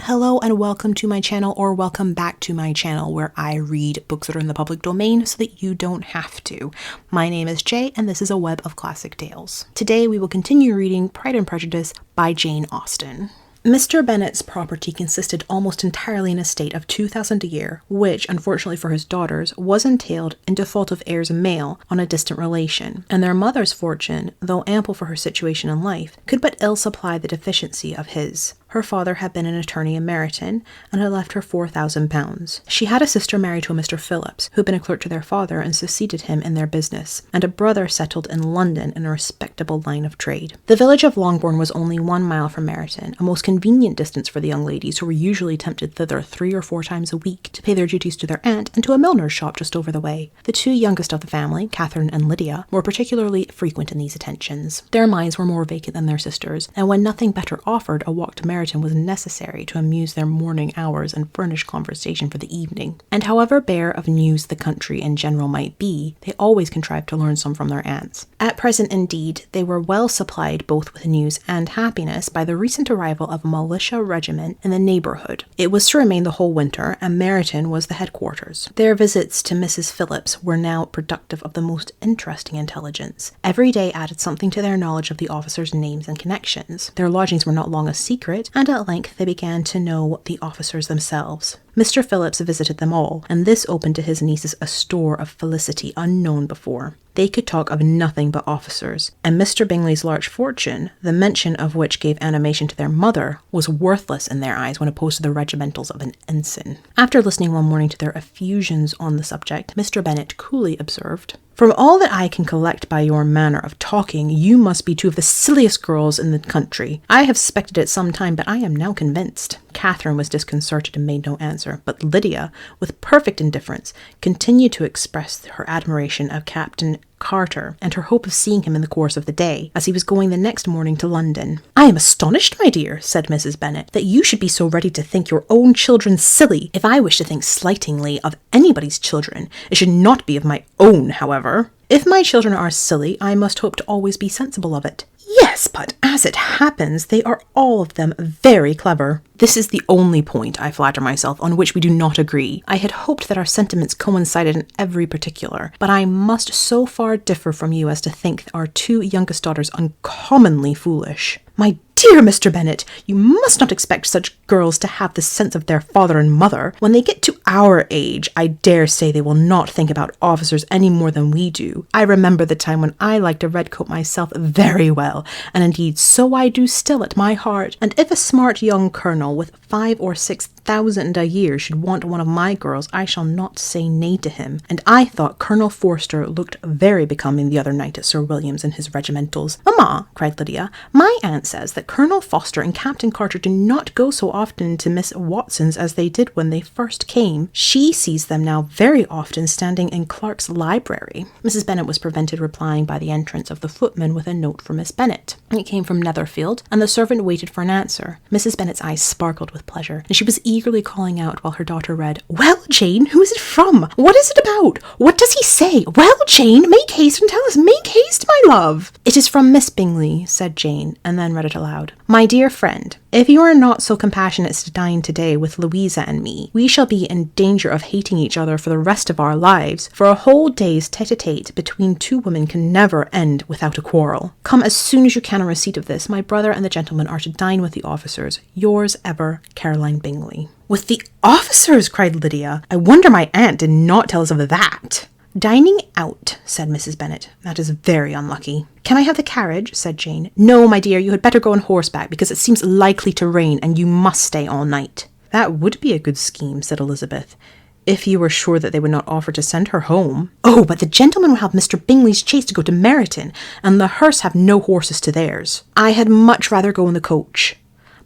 Hello and welcome to my channel, or welcome back to my channel where I read books that are in the public domain so that you don't have to. My name is Jay and this is a web of classic tales. Today we will continue reading Pride and Prejudice by Jane Austen. Mr. Bennet's property consisted almost entirely in an estate of £2,000 a year, which, unfortunately for his daughters, was entailed in default of heirs male on a distant relation, and their mother's fortune, though ample for her situation in life, could but ill supply the deficiency of his. Her father had been an attorney in Meryton, and had left her £4,000. She had a sister married to a Mr. Phillips, who had been a clerk to their father and succeeded him in their business, and a brother settled in London in a respectable line of trade. The village of Longbourn was only 1 mile from Meryton, a most convenient distance for the young ladies who were usually tempted thither 3 or 4 times a week to pay their duties to their aunt and to a milliner's shop just over the way. The 2 youngest of the family, Catherine and Lydia, were particularly frequent in these attentions. Their minds were more vacant than their sisters', and when nothing better offered, a walk to Meryton was necessary to amuse their morning hours and furnish conversation for the evening. And however bare of news the country in general might be, they always contrived to learn some from their aunts. At present, indeed, they were well supplied both with news and happiness by the recent arrival of a militia regiment in the neighbourhood. It was to remain the whole winter, and Meryton was the headquarters. Their visits to Mrs. Phillips were now productive of the most interesting intelligence. Every day added something to their knowledge of the officers' names and connections. Their lodgings were not long a secret, and at length they began to know the officers themselves. Mr. Phillips visited them all, and this opened to his nieces a store of felicity unknown before. They could talk of nothing but officers, and Mr. Bingley's large fortune, the mention of which gave animation to their mother, was worthless in their eyes when opposed to the regimentals of an ensign. After listening one morning to their effusions on the subject, Mr. Bennet coolly observed, "From all that I can collect by your manner of talking, you must be 2 of the silliest girls in the country. I have suspected it some time, but I am now convinced." Catherine was disconcerted and made no answer, but Lydia, with perfect indifference, continued to express her admiration of Captain Carter, and her hope of seeing him in the course of the day, as he was going the next morning to London. "I am astonished, my dear," said Mrs. Bennet, "that you should be so ready to think your own children silly. If I wish to think slightingly of anybody's children, it should not be of my own, however. If my children are silly, I must hope to always be sensible of it." "Yes, but as it happens, they are all of them very clever." "This is the only point, I flatter myself, on which we do not agree. I had hoped that our sentiments coincided in every particular, but I must so far differ from you as to think our 2 youngest daughters uncommonly foolish." "My dear Mr. Bennet, you must not expect such girls to have the sense of their father and mother. When they get to our age, I dare say they will not think about officers any more than we do. I remember the time when I liked a red coat myself very well, and indeed so I do still at my heart, and if a smart young colonel with 5,000 or 6,000 a year should want one of my girls, I shall not say nay to him. And I thought Colonel Forster looked very becoming the other night at Sir William's in his regimentals." "Mamma," cried Lydia, "my aunt says that Colonel Forster and Captain Carter do not go so often to Miss Watson's as they did when they first came. She sees them now very often standing in Clark's library." Mrs. Bennet was prevented replying by the entrance of the footman with a note for Miss Bennet. It came from Netherfield, and the servant waited for an answer. Mrs. Bennet's eyes sparkled with pleasure, and she was eagerly calling out while her daughter read, "Well, Jane, who is it from? What is it about? What does he say? Well, Jane, make haste and tell us. Make haste, my love." "It is from Miss Bingley," said Jane, and then read it aloud. "My dear friend, if you are not so compassionate as to dine today with Louisa and me, we shall be in danger of hating each other for the rest of our lives, for a whole day's tete-a-tete between 2 women can never end without a quarrel. Come as soon as you can on receipt of this. My brother and the gentleman are to dine with the officers. Yours ever, Caroline Bingley." "With the officers!" cried Lydia. "I wonder my aunt did not tell us of that." "Dining out," said Mrs. Bennet. "That is very unlucky." "Can I have the carriage?" said Jane. "No, my dear, you had better go on horseback, because it seems likely to rain, and you must stay all night." "That would be a good scheme," said Elizabeth, "if you were sure that they would not offer to send her home." "Oh, but the gentleman will have Mr. Bingley's chaise to go to Meryton, and the Hursts have no horses to theirs." "I had much rather go in the coach."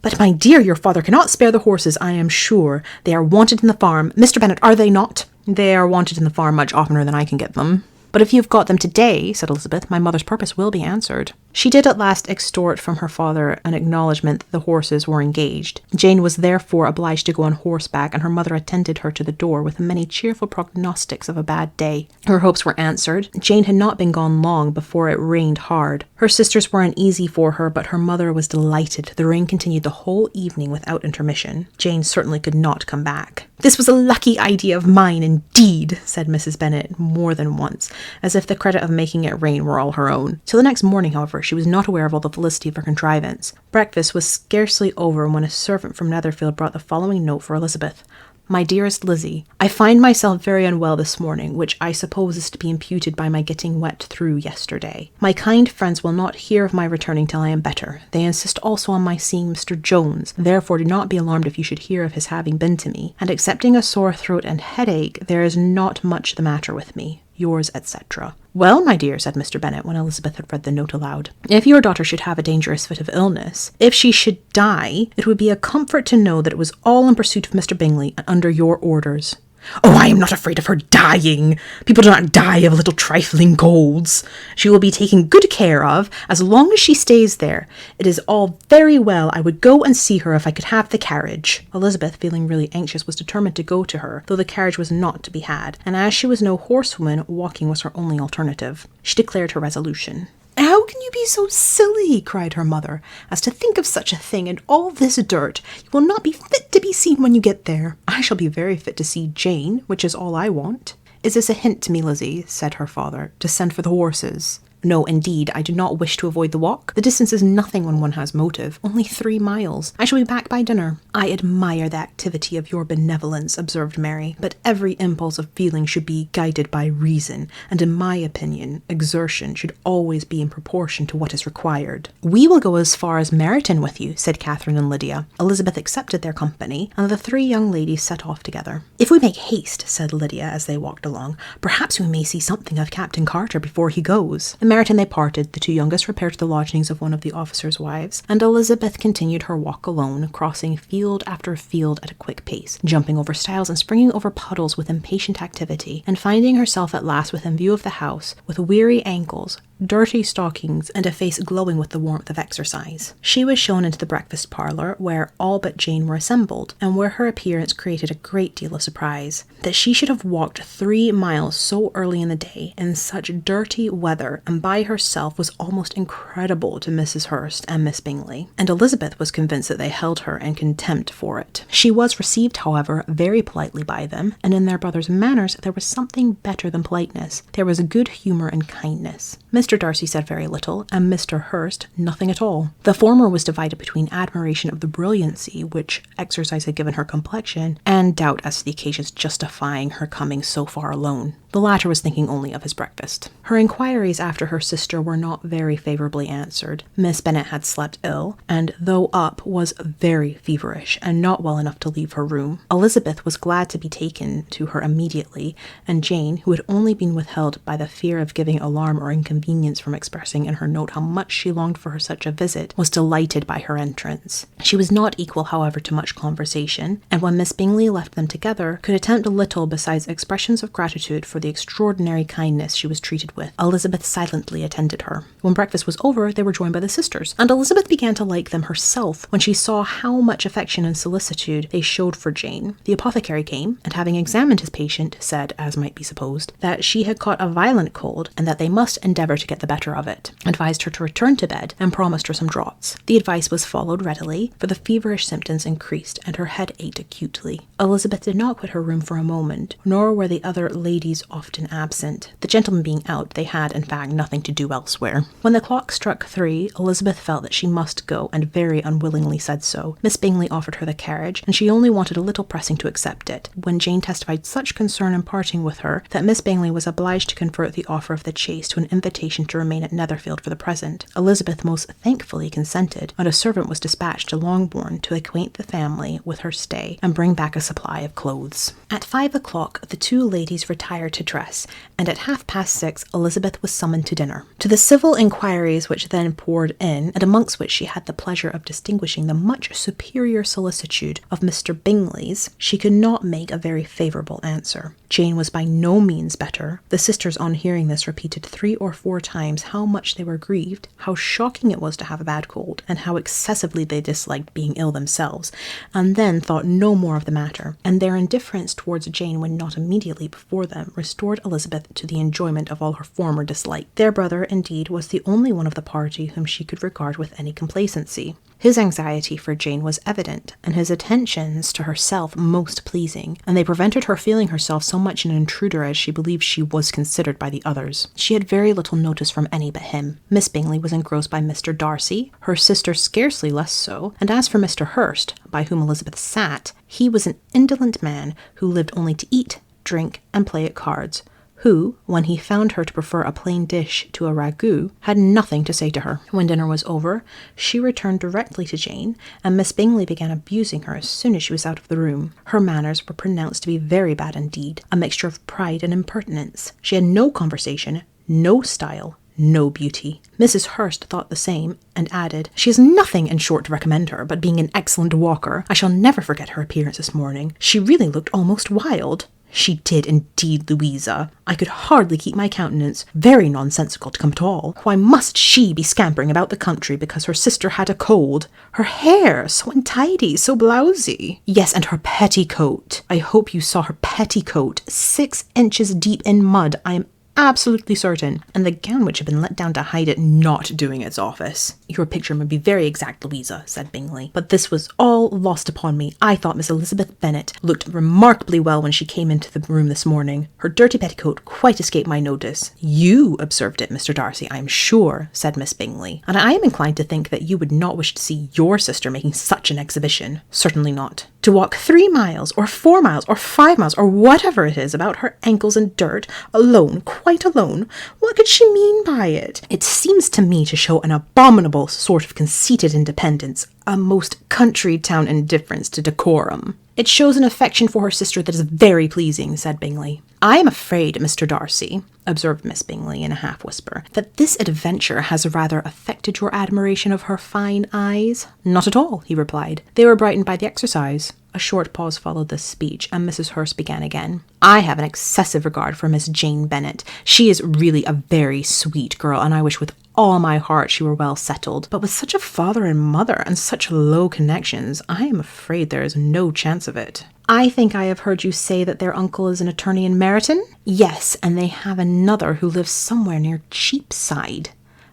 "But, my dear, your father cannot spare the horses, I am sure. They are wanted in the farm. Mr. Bennet, are they not?" "They are wanted in the farm much oftener than I can get them." "But if you have got them today," said Elizabeth, "my mother's purpose will be answered." She did at last extort from her father an acknowledgment that the horses were engaged. Jane was therefore obliged to go on horseback, and her mother attended her to the door with many cheerful prognostics of a bad day. Her hopes were answered. Jane had not been gone long before it rained hard. Her sisters were uneasy for her, but her mother was delighted. The rain continued the whole evening without intermission. Jane certainly could not come back. "This was a lucky idea of mine, indeed," said Mrs. Bennet more than once, as if the credit of making it rain were all her own. Till the next morning, however, she was not aware of all the felicity of her contrivance. Breakfast was scarcely over when a servant from Netherfield brought the following note for Elizabeth. "My dearest Lizzy, I find myself very unwell this morning, which I suppose is to be imputed by my getting wet through yesterday. My kind friends will not hear of my returning till I am better. They insist also on my seeing Mr. Jones, therefore do not be alarmed if you should hear of his having been to me, and excepting a sore throat and headache, there is not much the matter with me. Yours, etc." "Well, my dear," said Mr. Bennet, when Elizabeth had read the note aloud, "if your daughter should have a dangerous fit of illness, if she should die, it would be a comfort to know that it was all in pursuit of Mr. Bingley and under your orders." "Oh, I am not afraid of her dying. People do not die of little trifling colds. She will be taken good care of as long as she stays there. It is all very well. I would go and see her if I could have the carriage." Elizabeth, feeling really anxious, was determined to go to her, though the carriage was not to be had, and as she was no horsewoman, walking was her only alternative. She declared her resolution. "How can you be so silly," cried her mother, "as to think of such a thing in all this dirt? You will not be fit to be seen when you get there." "I shall be very fit to see Jane, which is all I want." "Is this a hint to me, Lizzy," said her father, "to send for the horses?" "No, indeed, I do not wish to avoid the walk. The distance is nothing when one has motive. Only 3 miles. I shall be back by dinner." "I admire the activity of your benevolence," observed Mary, "but every impulse of feeling should be guided by reason, and in my opinion, exertion should always be in proportion to what is required." "We will go as far as Meryton with you," said Catherine and Lydia. Elizabeth accepted their company, and the 3 young ladies set off together. "If we make haste," said Lydia as they walked along, "perhaps we may see something of Captain Carter before he goes." In Meryton they parted. The 2 youngest repaired to the lodgings of one of the officers' wives, and Elizabeth continued her walk alone, crossing field after field at a quick pace, jumping over stiles and springing over puddles with impatient activity, and finding herself at last within view of the house, with weary ankles, dirty stockings, and a face glowing with the warmth of exercise. She was shown into the breakfast parlour, where all but Jane were assembled, and where her appearance created a great deal of surprise. That she should have walked 3 miles so early in the day, in such dirty weather, and by herself, was almost incredible to Mrs. Hurst and Miss Bingley, and Elizabeth was convinced that they held her in contempt for it. She was received, however, very politely by them, and in their brother's manners there was something better than politeness. There was good humour and kindness. Mr. Darcy said very little, and Mr. Hurst nothing at all. The former was divided between admiration of the brilliancy which exercise had given her complexion, and doubt as to the occasions justifying her coming so far alone. The latter was thinking only of his breakfast. Her inquiries after her sister were not very favourably answered. Miss Bennet had slept ill, and though up, was very feverish, and not well enough to leave her room. Elizabeth was glad to be taken to her immediately, and Jane, who had only been withheld by the fear of giving alarm or inconvenience from expressing in her note how much she longed for such a visit, was delighted by her entrance. She was not equal, however, to much conversation, and when Miss Bingley left them together, could attempt little besides expressions of gratitude for the extraordinary kindness she was treated with. Elizabeth silently attended her. When breakfast was over, they were joined by the sisters, and Elizabeth began to like them herself when she saw how much affection and solicitude they showed for Jane. The apothecary came, and having examined his patient, said, as might be supposed, that she had caught a violent cold, and that they must endeavour to get the better of it, advised her to return to bed, and promised her some draughts. The advice was followed readily, for the feverish symptoms increased, and her head ached acutely. Elizabeth did not quit her room for a moment, nor were the other ladies often absent. The gentlemen being out, they had, in fact, nothing to do elsewhere. When the clock struck 3, Elizabeth felt that she must go, and very unwillingly said so. Miss Bingley offered her the carriage, and she only wanted a little pressing to accept it, when Jane testified such concern in parting with her that Miss Bingley was obliged to convert the offer of the chaise to an invitation to remain at Netherfield for the present. Elizabeth most thankfully consented, and a servant was dispatched to Longbourn to acquaint the family with her stay and bring back a supply of clothes. At 5 o'clock, the 2 ladies retired to to dress, and at 6:30 Elizabeth was summoned to dinner. To the civil inquiries which then poured in, and amongst which she had the pleasure of distinguishing the much superior solicitude of Mr. Bingley's, she could not make a very favourable answer. Jane was by no means better. The sisters, on hearing this, repeated 3 or 4 times how much they were grieved, how shocking it was to have a bad cold, and how excessively they disliked being ill themselves, and then thought no more of the matter, and their indifference towards Jane, when not immediately before them, restored Elizabeth to the enjoyment of all her former dislike. Their brother, indeed, was the only one of the party whom she could regard with any complacency. His anxiety for Jane was evident, and his attentions to herself most pleasing, and they prevented her feeling herself so much an intruder as she believed she was considered by the others. She had very little notice from any but him. Miss Bingley was engrossed by Mr. Darcy, her sister scarcely less so, and as for Mr. Hurst, by whom Elizabeth sat, he was an indolent man who lived only to eat, drink, and play at cards, who, when he found her to prefer a plain dish to a ragout, had nothing to say to her. When dinner was over, she returned directly to Jane, and Miss Bingley began abusing her as soon as she was out of the room. Her manners were pronounced to be very bad indeed, a mixture of pride and impertinence. She had no conversation, no style, no beauty. Mrs. Hurst thought the same, and added, "She has nothing, in short, to recommend her, but being an excellent walker. I shall never forget her appearance this morning. She really looked almost wild." "She did indeed, Louisa. I could hardly keep my countenance. Very nonsensical to come at all. Why must she be scampering about the country because her sister had a cold? Her hair, so untidy, so blousy. Yes, and her petticoat. I hope you saw her petticoat, 6 inches deep in mud, I am absolutely certain, and the gown which had been let down to hide it not doing its office." "Your picture may be very exact, Louisa," said Bingley, "but this was all lost upon me. I thought Miss Elizabeth Bennet looked remarkably well when she came into the room this morning. Her dirty petticoat quite escaped my notice." "You observed it, Mr. Darcy, I am sure," said Miss Bingley, "and I am inclined to think that you would not wish to see your sister making such an exhibition." "Certainly not. To walk 3 miles, or 4 miles, or 5 miles, or whatever it is, about her ankles in dirt, alone, quite alone. What could she mean by it? It seems to me to show an abominable sort of conceited independence, a most country town indifference to decorum." "It shows an affection for her sister that is very pleasing," said Bingley. "I am afraid, Mr. Darcy," observed Miss Bingley in a half-whisper, "that this adventure has rather affected your admiration of her fine eyes." "Not at all," he replied. "They were brightened by the exercise." A short pause followed this speech, and Mrs. Hurst began again. "I have an excessive regard for Miss Jane Bennet. She is really a very sweet girl, and I wish with all my heart she were well settled. But with such a father and mother, and such low connections, I am afraid there is no chance of it." "I think I have heard you say that their uncle is an attorney in Meryton?" "Yes, and they have another who lives somewhere near Cheapside."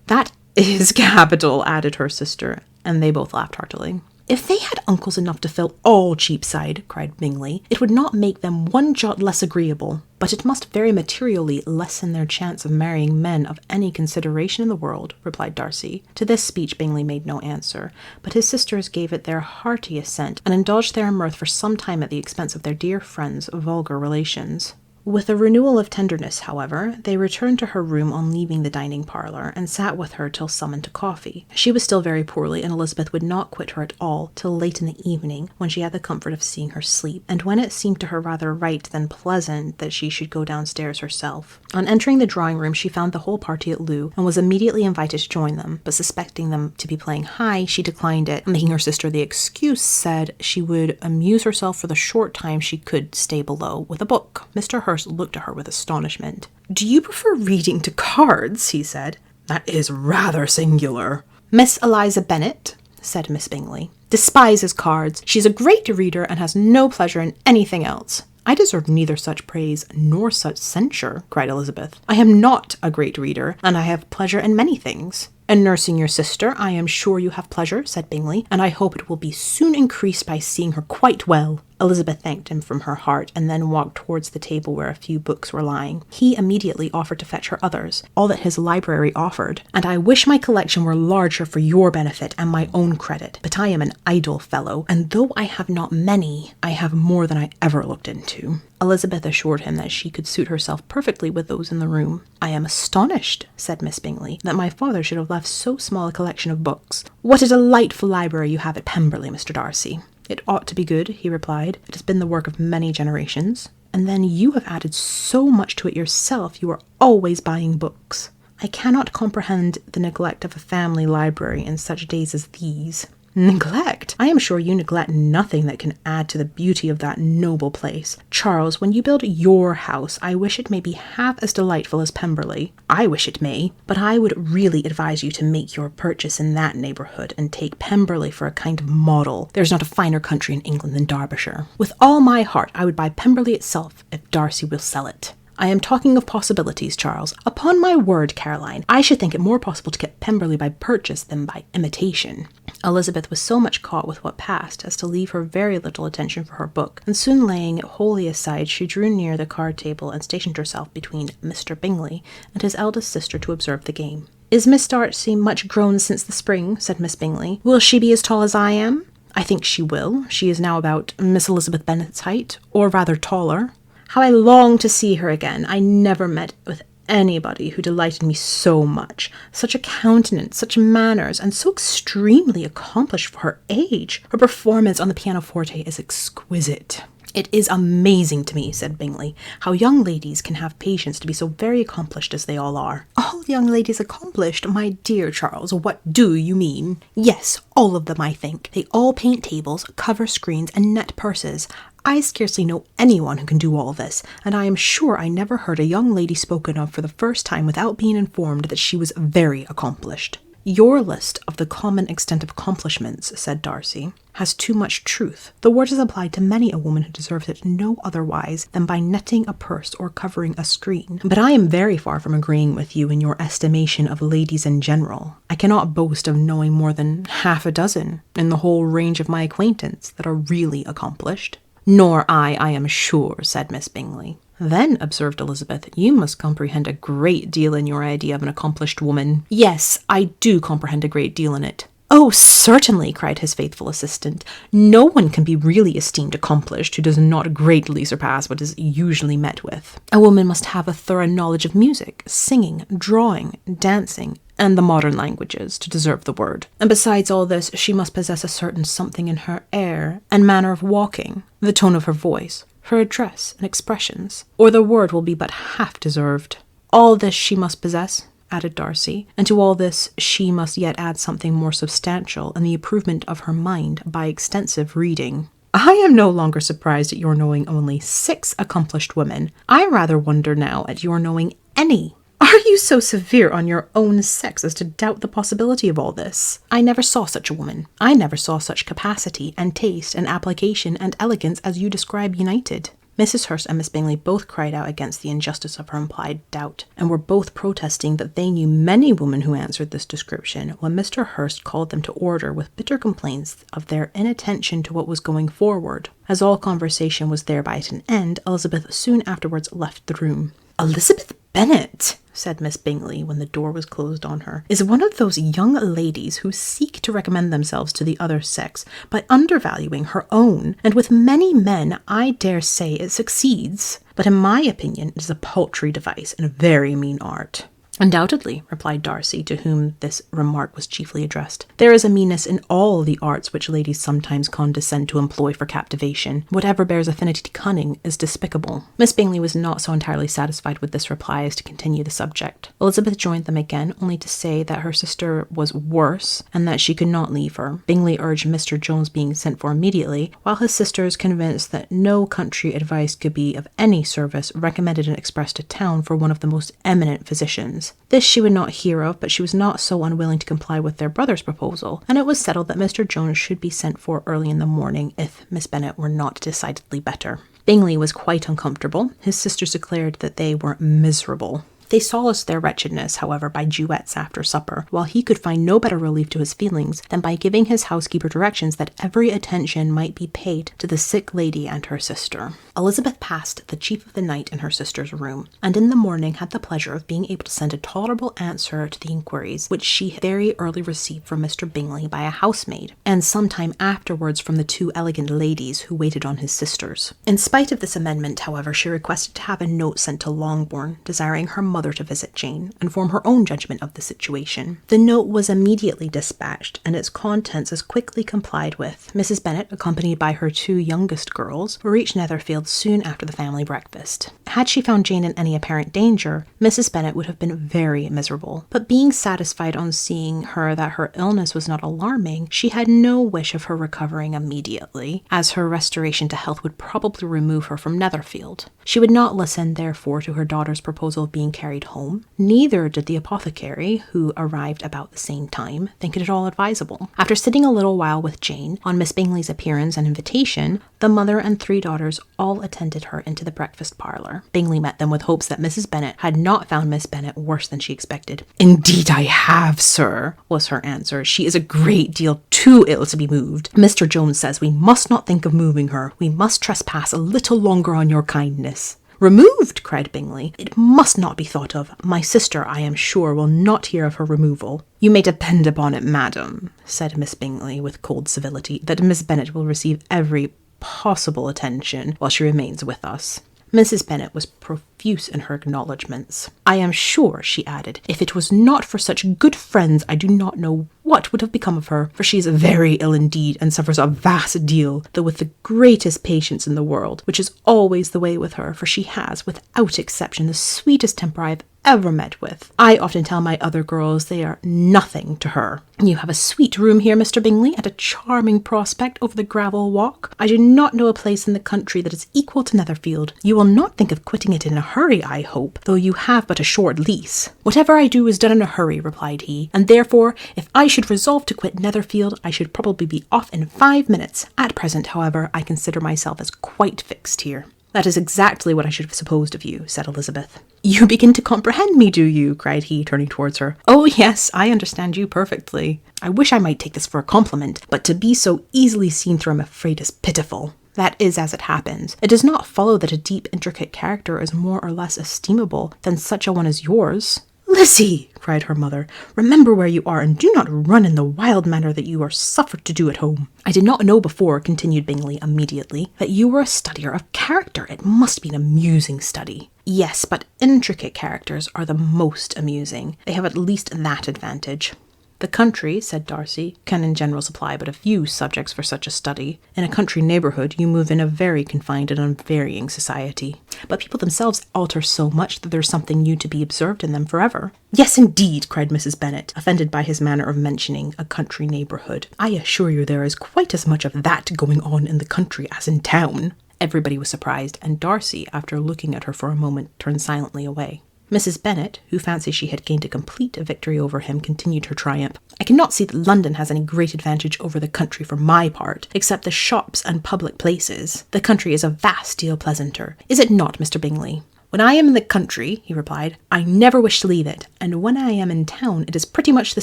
"That is capital," added her sister, and they both laughed heartily. "If they had uncles enough to fill all Cheapside," cried Bingley, "it would not make them one jot less agreeable, but it must very materially lessen their chance of marrying men of any consideration in the world," replied Darcy. To this speech Bingley made no answer, but his sisters gave it their hearty assent, and indulged their mirth for some time at the expense of their dear friend's vulgar relations. With a renewal of tenderness, however, they returned to her room on leaving the dining parlour, and sat with her till summoned to coffee. She was still very poorly, and Elizabeth would not quit her at all till late in the evening, when she had the comfort of seeing her sleep, and when it seemed to her rather right than pleasant that she should go downstairs herself. On entering the drawing-room she found the whole party at loo, and was immediately invited to join them, but suspecting them to be playing high, she declined it, making her sister the excuse, said she would amuse herself for the short time she could stay below with a book. Mr. Hurst looked at her with astonishment. "Do you prefer reading to cards?" he said. "That is rather singular." "Miss Eliza Bennet," said Miss Bingley, "despises cards. She is a great reader, and has no pleasure in anything else." "I deserve neither such praise nor such censure," cried Elizabeth. "I am not a great reader, and I have pleasure in many things." "In nursing your sister, I am sure you have pleasure," said Bingley, "and I hope it will be soon increased by seeing her quite well." Elizabeth thanked him from her heart, and then walked towards the table where a few books were lying. He immediately offered to fetch her others, all that his library offered. "And I wish my collection were larger for your benefit and my own credit, but I am an idle fellow, and though I have not many, I have more than I ever looked into." Elizabeth assured him that she could suit herself perfectly with those in the room. "I am astonished," said Miss Bingley, "that my father should have left so small a collection of books. What a delightful library you have at Pemberley, Mr. Darcy." "It ought to be good," he replied. "It has been the work of many generations." And then you have added so much to it yourself. You are always buying books. I cannot comprehend the neglect of a family library in such days as these. Neglect? I am sure you neglect nothing that can add to the beauty of that noble place. Charles, when you build your house, I wish it may be half as delightful as Pemberley. I wish it may, but I would really advise you to make your purchase in that neighbourhood and take Pemberley for a kind of model. There's not a finer country in England than Derbyshire. With all my heart, I would buy Pemberley itself if Darcy will sell it. I am talking of possibilities, Charles. Upon my word, Caroline, I should think it more possible to get Pemberley by purchase than by imitation. Elizabeth was so much caught with what passed as to leave her very little attention for her book, and soon laying it wholly aside, she drew near the card table and stationed herself between Mr. Bingley and his eldest sister to observe the game. Is Miss Darcy much grown since the spring? Said Miss Bingley. Will she be as tall as I am? I think she will. She is now about Miss Elizabeth Bennet's height, or rather taller. How I long to see her again. I never met with anybody who delighted me so much. Such a countenance, such manners, and so extremely accomplished for her age. Her performance on the pianoforte is exquisite. It is amazing to me, said Bingley, how young ladies can have patience to be so very accomplished as they all are. All young ladies accomplished? My dear Charles, what do you mean? Yes, all of them, I think. They all paint tables, cover screens, and net purses. I scarcely know anyone who can do all this, and I am sure I never heard a young lady spoken of for the first time without being informed that she was very accomplished. Your list of the common extent of accomplishments, said Darcy, has too much truth. The word is applied to many a woman who deserves it no otherwise than by netting a purse or covering a screen. But I am very far from agreeing with you in your estimation of ladies in general. I cannot boast of knowing more than half a dozen in the whole range of my acquaintance that are really accomplished. Nor I am sure, said Miss Bingley. Then, observed Elizabeth, you must comprehend a great deal in your idea of an accomplished woman. Yes, I do comprehend a great deal in it. Oh, certainly, cried his faithful assistant. No one can be really esteemed accomplished who does not greatly surpass what is usually met with. A woman must have a thorough knowledge of music, singing, drawing, dancing, and the modern languages to deserve the word. And besides all this, she must possess a certain something in her air and manner of walking, the tone of her voice, her address and expressions, or the word will be but half deserved. All this she must possess, added Darcy, and to all this she must yet add something more substantial in the improvement of her mind by extensive reading. I am no longer surprised at your knowing only 6 accomplished women. I rather wonder now at your knowing any. Are you so severe on your own sex as to doubt the possibility of all this? I never saw such a woman. I never saw such capacity and taste and application and elegance as you describe united. Mrs. Hurst and Miss Bingley both cried out against the injustice of her implied doubt, and were both protesting that they knew many women who answered this description, when Mr. Hurst called them to order with bitter complaints of their inattention to what was going forward. As all conversation was thereby at an end, Elizabeth soon afterwards left the room. Elizabeth Bennet, said Miss Bingley when the door was closed on her, is one of those young ladies who seek to recommend themselves to the other sex by undervaluing her own, and with many men I dare say it succeeds, but in my opinion it is a paltry device and a very mean art. Undoubtedly, replied Darcy, to whom this remark was chiefly addressed. There is a meanness in all the arts which ladies sometimes condescend to employ for captivation. Whatever bears affinity to cunning is despicable. Miss Bingley was not so entirely satisfied with this reply as to continue the subject. Elizabeth joined them again, only to say that her sister was worse, and that she could not leave her. Bingley urged Mr. Jones being sent for immediately, while his sisters, convinced that no country advice could be of any service, recommended and expressed to town for one of the most eminent physicians. This she would not hear of, but she was not so unwilling to comply with their brother's proposal, and it was settled that Mr. Jones should be sent for early in the morning if Miss Bennet were not decidedly better. Bingley was quite uncomfortable. His sisters declared that they were miserable. They solaced their wretchedness, however, by duets after supper, while he could find no better relief to his feelings than by giving his housekeeper directions that every attention might be paid to the sick lady and her sister. Elizabeth passed the chief of the night in her sister's room, and in the morning had the pleasure of being able to send a tolerable answer to the inquiries which she very early received from Mr. Bingley by a housemaid, and some time afterwards from the 2 elegant ladies who waited on his sisters. In spite of this amendment, however, she requested to have a note sent to Longbourn, desiring her mother mother to visit Jane and form her own judgment of the situation. The note was immediately dispatched, and its contents as quickly complied with. Mrs. Bennet, accompanied by her 2 youngest girls, reached Netherfield soon after the family breakfast. Had she found Jane in any apparent danger, Mrs. Bennet would have been very miserable, but being satisfied on seeing her that her illness was not alarming, she had no wish of her recovering immediately, as her restoration to health would probably remove her from Netherfield. She would not listen, therefore, to her daughter's proposal of being carried home. Neither did the apothecary, who arrived about the same time, think it at all advisable. After sitting a little while with Jane, on Miss Bingley's appearance and invitation, the mother and 3 daughters all attended her into the breakfast parlour. Bingley met them with hopes that Mrs. Bennet had not found Miss Bennet worse than she expected. "Indeed I have, sir," was her answer. "She is a great deal too ill to be moved. Mr. Jones says we must not think of moving her. We must trespass a little longer on your kindness." "Removed!" cried Bingley. "It must not be thought of. My sister, I am sure, will not hear of her removal." "You may depend upon it, madam," said Miss Bingley with cold civility, "that Miss Bennet will receive every possible attention while she remains with us." Mrs. Bennet was profuse in her acknowledgments. "I am sure," she added, "if it was not for such good friends, I do not know what would have become of her, for she is very ill indeed, and suffers a vast deal, though with the greatest patience in the world, which is always the way with her, for she has, without exception, the sweetest temper I have ever met with. I often tell my other girls they are nothing to her. You have a sweet room here, Mr. Bingley, and a charming prospect over the gravel walk. I do not know a place in the country that is equal to Netherfield. You will not think of quitting it in a hurry, I hope, though you have but a short lease." "Whatever I do is done in a hurry," replied he, "and therefore, if I should resolve to quit Netherfield, I should probably be off in 5 minutes. At present, however, I consider myself as quite fixed here." "That is exactly what I should have supposed of you," said Elizabeth. "You begin to comprehend me, do you?" cried he, turning towards her. "Oh, yes, I understand you perfectly. I wish I might take this for a compliment, but to be so easily seen through I'm afraid is pitiful. That is as it happens. It does not follow that a deep, intricate character is more or less estimable than such a one as yours." "Lizzy!" cried her mother, "remember where you are, and do not run in the wild manner that you are suffered to do at home." "I did not know before," continued Bingley immediately, "that you were a studier of character. It must be an amusing study." "Yes, but intricate characters are the most amusing. They have at least that advantage." "The country," said Darcy, "can in general supply but a few subjects for such a study. In a country neighbourhood you move in a very confined and unvarying society. But people themselves alter so much that there's something new to be observed in them forever." "Yes, indeed," cried Mrs. Bennet, offended by his manner of mentioning a country neighbourhood. "I assure you there is quite as much of that going on in the country as in town." Everybody was surprised, and Darcy, after looking at her for a moment, turned silently away. Mrs. Bennet, who fancied she had gained a complete victory over him, continued her triumph. "I cannot see that London has any great advantage over the country for my part, except the shops and public places. The country is a vast deal pleasanter. Is it not, Mr. Bingley?" "When I am in the country," he replied, "I never wish to leave it, and when I am in town it is pretty much the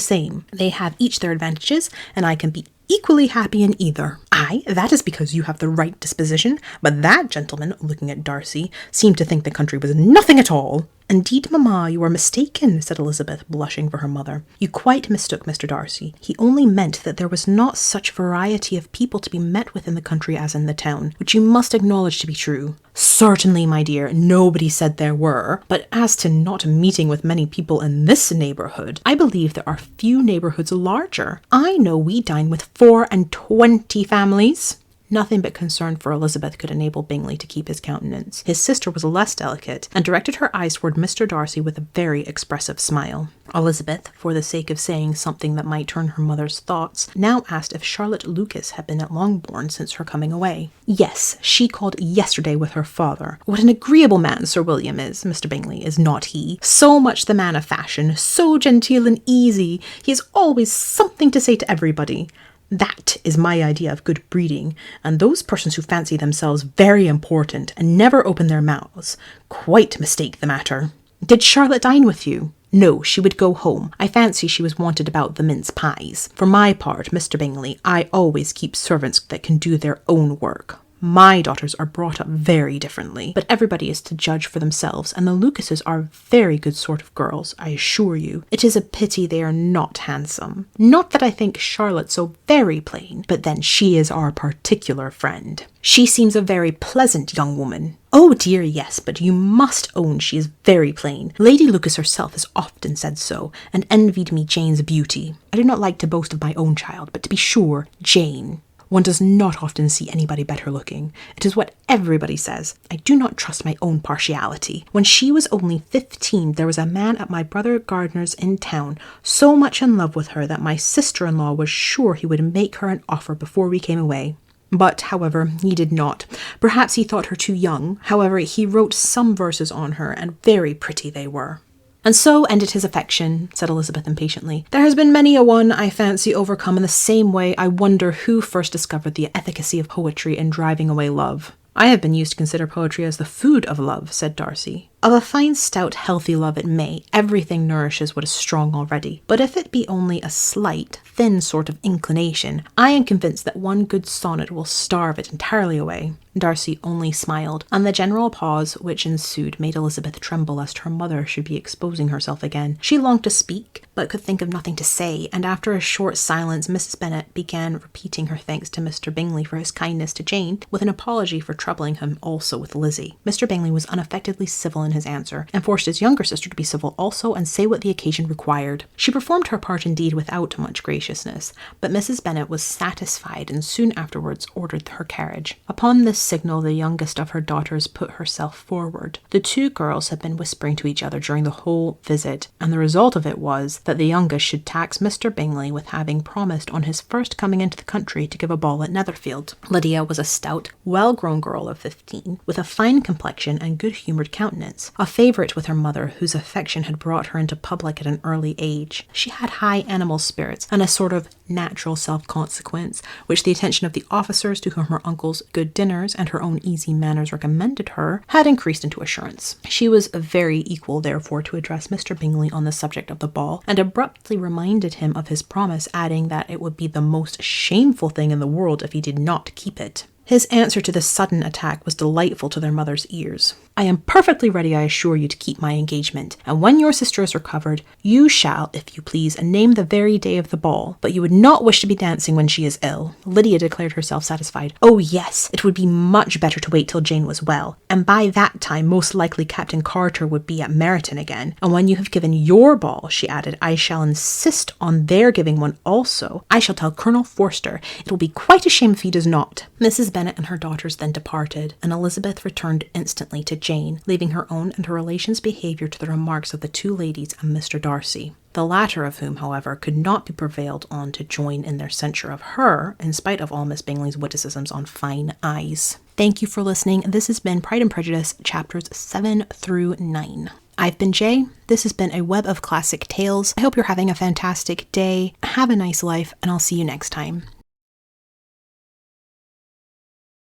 same. They have each their advantages, and I can be equally happy in either." "Aye, that is because you have the right disposition, but that gentleman," looking at Darcy, "seemed to think the country was nothing at all." "Indeed, mamma, you are mistaken," said Elizabeth, blushing for her mother. "You quite mistook Mr. Darcy. He only meant that there was not such variety of people to be met with in the country as in the town, which you must acknowledge to be true." "Certainly, my dear, nobody said there were. But as to not meeting with many people in this neighbourhood, I believe there are few neighbourhoods larger. I know we dine with 24 families." Nothing but concern for Elizabeth could enable Bingley to keep his countenance. His sister was less delicate, and directed her eyes toward Mr. Darcy with a very expressive smile. Elizabeth, for the sake of saying something that might turn her mother's thoughts, now asked if Charlotte Lucas had been at Longbourn since her coming away. "Yes, she called yesterday with her father. What an agreeable man Sir William is, Mr. Bingley, is not he? So much the man of fashion, so genteel and easy. He has always something to say to everybody. That is my idea of good breeding, and those persons who fancy themselves very important and never open their mouths quite mistake the matter." "Did Charlotte dine with you?" "No, she would go home. I fancy she was wanted about the mince pies. For my part, Mr. Bingley, I always keep servants that can do their own work. My daughters are brought up very differently, but everybody is to judge for themselves, and the Lucases are very good sort of girls, I assure you. It is a pity they are not handsome. Not that I think Charlotte so very plain, but then she is our particular friend. She seems a very pleasant young woman." "Oh dear, yes, but you must own she is very plain. Lady Lucas herself has often said so, and envied me Jane's beauty. I do not like to boast of my own child, but to be sure, Jane. One does not often see anybody better looking. It is what everybody says. I do not trust my own partiality. When she was only 15, there was a man at my brother Gardner's in town, so much in love with her that my sister-in-law was sure he would make her an offer before we came away. But, however, he did not. Perhaps he thought her too young. However, he wrote some verses on her, and very pretty they were." "And so ended his affection," said Elizabeth impatiently. "There has been many a one, I fancy, overcome in the same way. I wonder who first discovered the efficacy of poetry in driving away love." "I have been used to consider poetry as the food of love," said Darcy. "Of a fine, stout, healthy love it may. Everything nourishes what is strong already. But if it be only a slight, thin sort of inclination, I am convinced that one good sonnet will starve it entirely away." Darcy only smiled, and the general pause which ensued made Elizabeth tremble lest her mother should be exposing herself again. She longed to speak, but could think of nothing to say, and after a short silence Mrs. Bennet began repeating her thanks to Mr. Bingley for his kindness to Jane, with an apology for troubling him also with Lizzy. Mr. Bingley was unaffectedly civil in his answer, and forced his younger sister to be civil also and say what the occasion required. She performed her part indeed without much graciousness, but Mrs. Bennet was satisfied and soon afterwards ordered her carriage. Upon this signal the youngest of her daughters put herself forward. The two girls had been whispering to each other during the whole visit, and the result of it was that the youngest should tax Mr. Bingley with having promised on his first coming into the country to give a ball at Netherfield. Lydia was a stout, well-grown girl of 15, with a fine complexion and good-humoured countenance, a favourite with her mother, whose affection had brought her into public at an early age. She had high animal spirits and a sort of natural self-consequence, which the attention of the officers to whom her uncle's good dinners and her own easy manners recommended her had increased into assurance. She was very equal, therefore, to address Mr. Bingley on the subject of the ball, and abruptly reminded him of his promise, adding that it would be the most shameful thing in the world if he did not keep it. His answer to this sudden attack was delightful to their mother's ears. "I am perfectly ready, I assure you, to keep my engagement, and when your sister is recovered, you shall, if you please, name the very day of the ball, but you would not wish to be dancing when she is ill." Lydia declared herself satisfied. "Oh yes, it would be much better to wait till Jane was well, and by that time most likely Captain Carter would be at Meryton again, and when you have given your ball," she added, "I shall insist on their giving one also. I shall tell Colonel Forster. It will be quite a shame if he does not." Mrs. Bennet and her daughters then departed, and Elizabeth returned instantly to Jane, leaving her own and her relations' behaviour to the remarks of the two ladies and Mr. Darcy. The latter of whom, however, could not be prevailed on to join in their censure of her, in spite of all Miss Bingley's witticisms on fine eyes. Thank you for listening. This has been Pride and Prejudice, chapters 7 through 9. I've been Jay. This has been a Web of Classic Tales. I hope you're having a fantastic day. Have a nice life, and I'll see you next time.